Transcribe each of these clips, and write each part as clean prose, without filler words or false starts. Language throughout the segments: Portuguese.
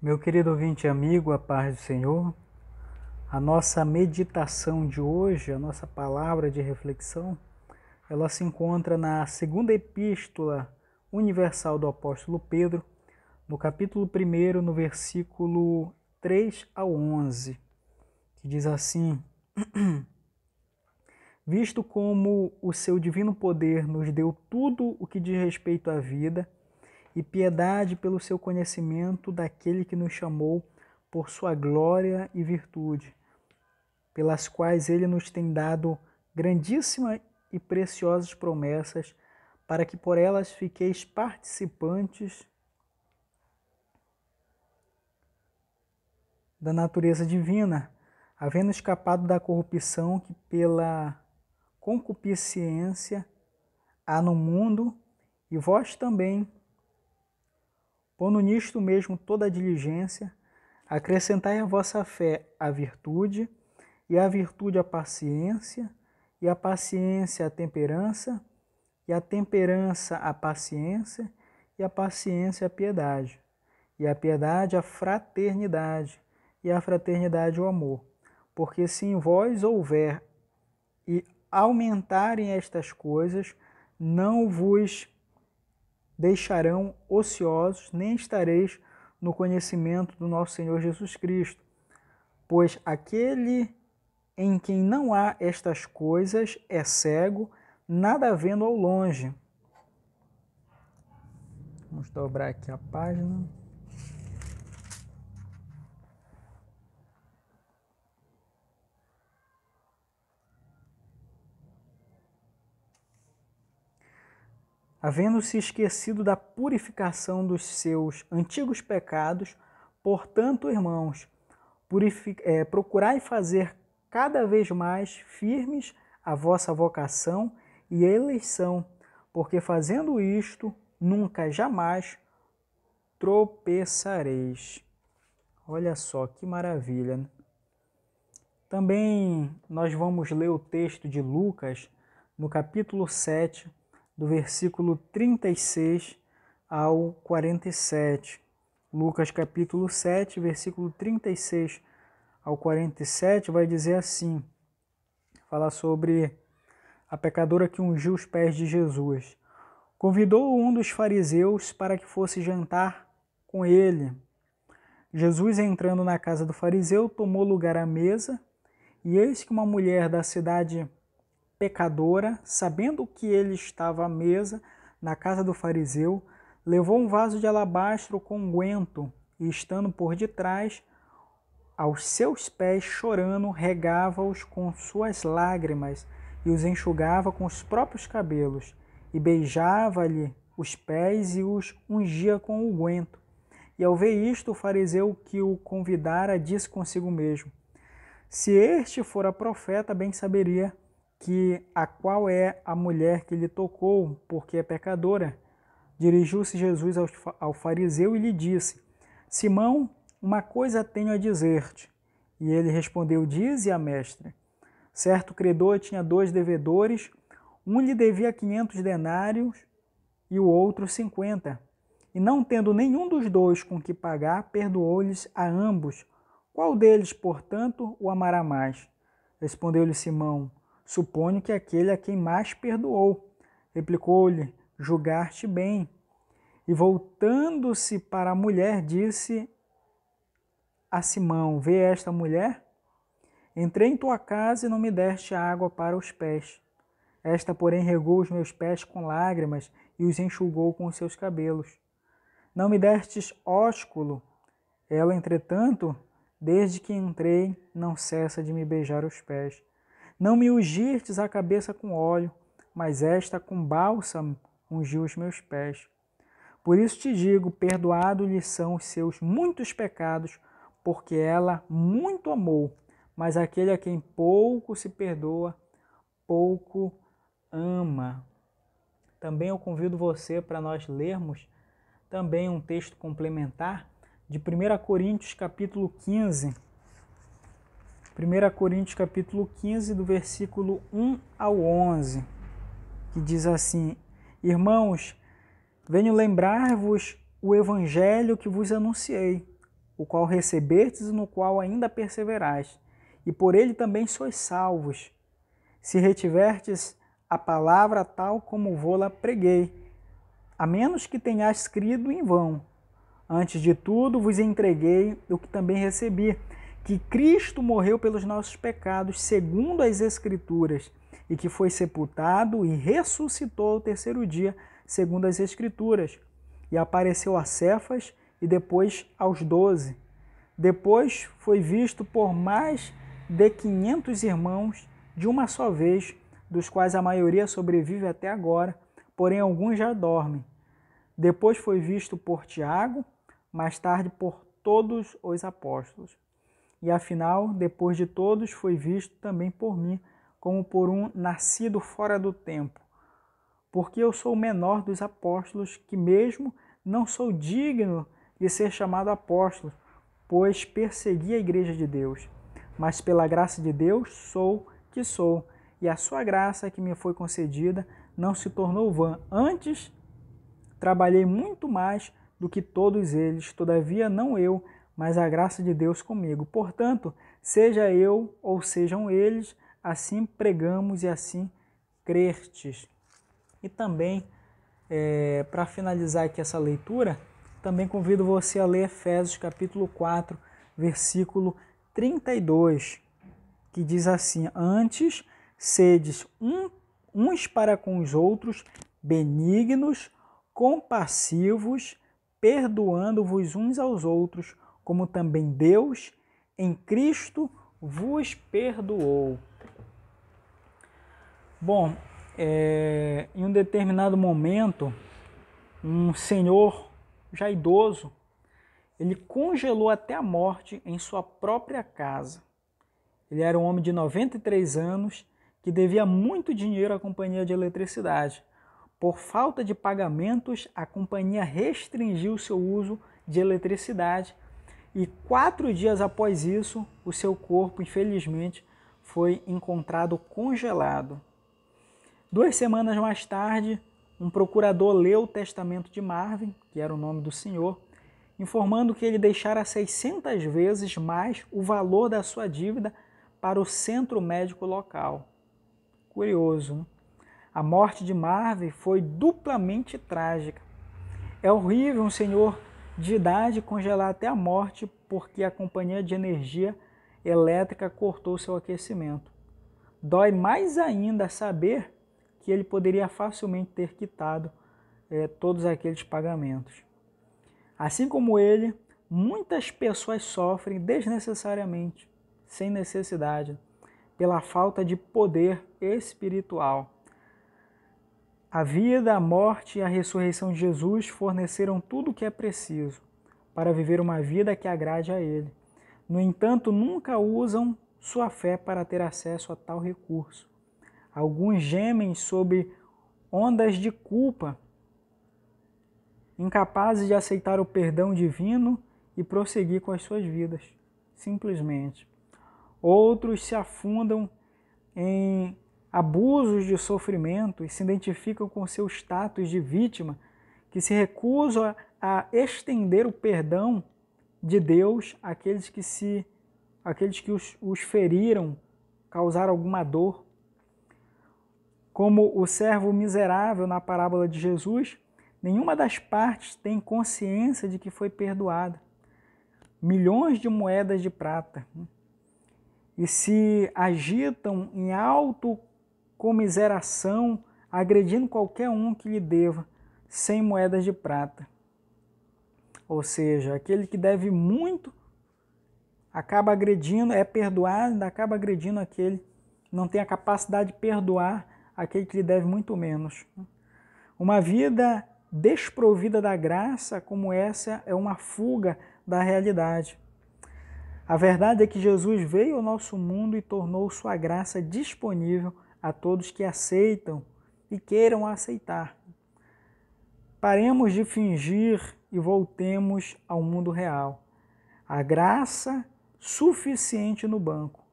Meu querido ouvinte e amigo, a paz do Senhor, a nossa meditação de hoje, a nossa palavra de reflexão, ela se encontra na segunda epístola universal do apóstolo Pedro, no capítulo 1, no versículo 3 ao 11, que diz assim: Visto como o seu divino poder nos deu tudo o que diz respeito à vida, e piedade pelo seu conhecimento daquele que nos chamou por sua glória e virtude, pelas quais ele nos tem dado grandíssimas e preciosas promessas, para que por elas fiqueis participantes da natureza divina, havendo escapado da corrupção que pela concupiscência há no mundo, e vós também, pondo nisto mesmo toda a diligência, acrescentai à vossa fé a virtude, e a virtude a paciência, e a paciência a temperança, e a temperança a paciência, e a paciência a piedade, e a piedade a fraternidade, e a fraternidade o amor. Porque se em vós houver e aumentarem estas coisas, não vos deixarão ociosos, nem estareis no conhecimento do nosso Senhor Jesus Cristo. Pois aquele em quem não há estas coisas é cego, nada vendo ao longe. Vamos dobrar aqui a página. Havendo-se esquecido da purificação dos seus antigos pecados, portanto, irmãos, procurai fazer cada vez mais firmes a vossa vocação e eleição, porque fazendo isto, nunca jamais tropeçareis. Olha só que maravilha, né? Também nós vamos ler o texto de Lucas, no capítulo 7, do versículo 36 ao 47. Lucas capítulo 7, versículo 36 ao 47, vai dizer assim, fala sobre a pecadora que ungiu os pés de Jesus. Convidou um dos fariseus para que fosse jantar com ele. Jesus, entrando na casa do fariseu, tomou lugar à mesa, e eis que uma mulher da cidade pecadora, sabendo que ele estava à mesa na casa do fariseu, levou um vaso de alabastro com unguento e, estando por detrás, aos seus pés, chorando, regava-os com suas lágrimas e os enxugava com os próprios cabelos, e beijava-lhe os pés e os ungia com o unguento. E ao ver isto, o fariseu que o convidara disse consigo mesmo: se este fora profeta, bem saberia que a qual é a mulher que lhe tocou, porque é pecadora. Dirigiu-se Jesus ao fariseu e lhe disse: Simão, uma coisa tenho a dizer-te. E ele respondeu: dize-a, mestre. Certo credor tinha 2 devedores, um lhe devia 500 denários e o outro 50. E não tendo nenhum dos dois com que pagar, perdoou-lhes a ambos. Qual deles, portanto, o amará mais? Respondeu-lhe Simão: suponho que aquele a quem mais perdoou. Replicou-lhe: julgaste bem. E voltando-se para a mulher, disse a Simão: vê esta mulher? Entrei em tua casa e não me deste água para os pés. Esta, porém, regou os meus pés com lágrimas e os enxugou com os seus cabelos. Não me destes ósculo. Ela, entretanto, desde que entrei, não cessa de me beijar os pés. Não me ungirtes a cabeça com óleo, mas esta com bálsamo ungiu os meus pés. Por isso te digo, perdoado-lhe são os seus muitos pecados, porque ela muito amou. Mas aquele a quem pouco se perdoa, pouco ama. Também eu convido você para nós lermos também um texto complementar de 1 Coríntios capítulo 15. 1 Coríntios capítulo 15, do versículo 1 ao 11, que diz assim: Irmãos, venho lembrar-vos o evangelho que vos anunciei, o qual recebestes e no qual ainda perseverais, e por ele também sois salvos, se retivertes a palavra tal como vô-la preguei, a menos que tenhais crido em vão. Antes de tudo vos entreguei o que também recebi, que Cristo morreu pelos nossos pecados, segundo as Escrituras, e que foi sepultado e ressuscitou ao terceiro dia, segundo as Escrituras, e apareceu a Cefas e depois aos 12. Depois foi visto por mais de 500 irmãos de uma só vez, dos quais a maioria sobrevive até agora, porém alguns já dormem. Depois foi visto por Tiago, mais tarde por todos os apóstolos. E afinal, depois de todos, foi visto também por mim, como por um nascido fora do tempo. Porque eu sou o menor dos apóstolos, que mesmo não sou digno de ser chamado apóstolo, pois persegui a igreja de Deus. Mas pela graça de Deus sou que sou, e a sua graça que me foi concedida não se tornou vã. Antes, trabalhei muito mais do que todos eles, todavia não eu, mas a graça de Deus comigo. Portanto, seja eu ou sejam eles, assim pregamos e assim crestes. E também, para finalizar aqui essa leitura, também convido você a ler Efésios capítulo 4, versículo 32, que diz assim: antes, sedes uns para com os outros, benignos, compassivos, perdoando-vos uns aos outros, como também Deus, em Cristo, vos perdoou. Bom, em um determinado momento, um senhor já idoso, ele congelou até a morte em sua própria casa. Ele era um homem de 93 anos que devia muito dinheiro à companhia de eletricidade. Por falta de pagamentos, a companhia restringiu seu uso de eletricidade e 4 dias após isso, o seu corpo, infelizmente, foi encontrado congelado. 2 semanas mais tarde, um procurador leu o testamento de Marvin, que era o nome do senhor, informando que ele deixara 600 vezes mais o valor da sua dívida para o centro médico local. Curioso, né? A morte de Marvin foi duplamente trágica. É horrível um senhor de idade congelar até a morte porque a companhia de energia elétrica cortou seu aquecimento. Dói mais ainda saber que ele poderia facilmente ter quitado todos aqueles pagamentos. Assim como ele, muitas pessoas sofrem desnecessariamente, sem necessidade, pela falta de poder espiritual. A vida, a morte e a ressurreição de Jesus forneceram tudo o que é preciso para viver uma vida que agrade a Ele. No entanto, nunca usam sua fé para ter acesso a tal recurso. Alguns gemem sob ondas de culpa, incapazes de aceitar o perdão divino e prosseguir com as suas vidas, simplesmente. Outros se afundam em abusos de sofrimento e se identificam com seu status de vítima, que se recusam a estender o perdão de Deus àqueles que os feriram, causaram alguma dor. Como o servo miserável na parábola de Jesus, nenhuma das partes tem consciência de que foi perdoada. Milhões de moedas de prata. E se agitam em autocomiseração, agredindo qualquer um que lhe deva, sem moedas de prata. Ou seja, aquele que deve muito acaba agredindo, é perdoado, ainda acaba agredindo aquele que não tem a capacidade de perdoar aquele que lhe deve muito menos. Uma vida desprovida da graça como essa é uma fuga da realidade. A verdade é que Jesus veio ao nosso mundo e tornou sua graça disponível a todos que aceitam e queiram aceitar. Paremos de fingir e voltemos ao mundo real. A graça suficiente no banco,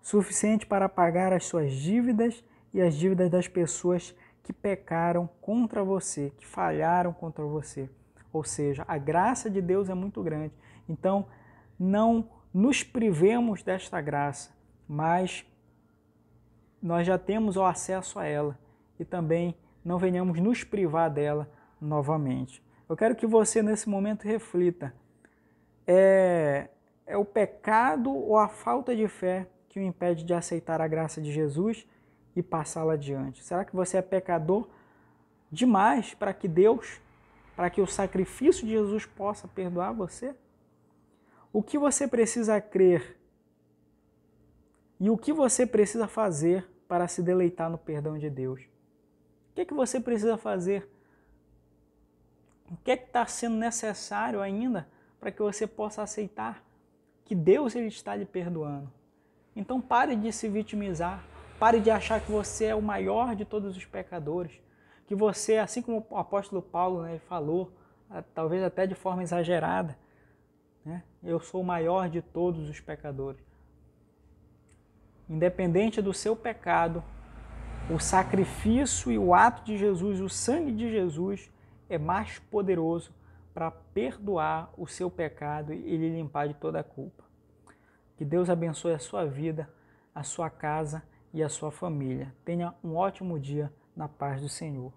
suficiente para pagar as suas dívidas e as dívidas das pessoas que pecaram contra você, que falharam contra você. Ou seja, a graça de Deus é muito grande. Então, não nos privemos desta graça, mas nós já temos o acesso a ela e também não venhamos nos privar dela novamente. Eu quero que você nesse momento reflita, é o pecado ou a falta de fé que o impede de aceitar a graça de Jesus e passá-la adiante? Será que você é pecador demais para que o sacrifício de Jesus possa perdoar você? O que você precisa crer e o que você precisa fazer para se deleitar no perdão de Deus? O que é que você precisa fazer? O que é que está sendo necessário ainda para que você possa aceitar que Deus ele está lhe perdoando? Então pare de se vitimizar, pare de achar que você é o maior de todos os pecadores, que você, assim como o apóstolo Paulo, né, falou, talvez até de forma exagerada, né, eu sou o maior de todos os pecadores. Independente do seu pecado, o sacrifício e o ato de Jesus, o sangue de Jesus, é mais poderoso para perdoar o seu pecado e lhe limpar de toda a culpa. Que Deus abençoe a sua vida, a sua casa e a sua família. Tenha um ótimo dia na paz do Senhor.